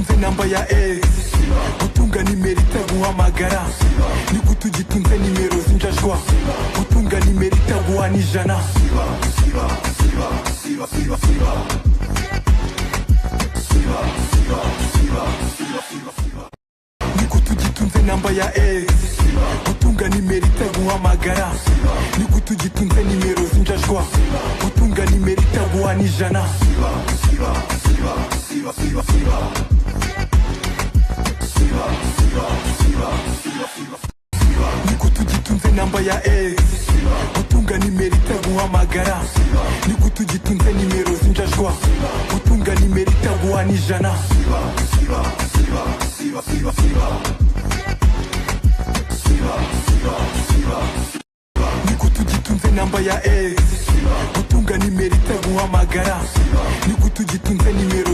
ugitunze namba ya ex, gutunga nimero itaguhamagara, ni gute ugitunze nimero zinjajwa, gutunga nimero itaguha n'ijana. Ni gute ugitunze namba ya ex, gutunga nimero itaguhamagara, ni gute ugitunze nimero zinjajwa, gutunga nimero itaguha n'ijana. Ni gute ugitunze namba ya ex, gutunga nimero itaguhamagara, ni gute ugitunze nimero zinjajwa, gutunga nimero itaguha n'ijana. Ni gute ugitunze namba ya ex, gutunga nimero itaguhamagara, ni gute ugitunze nimero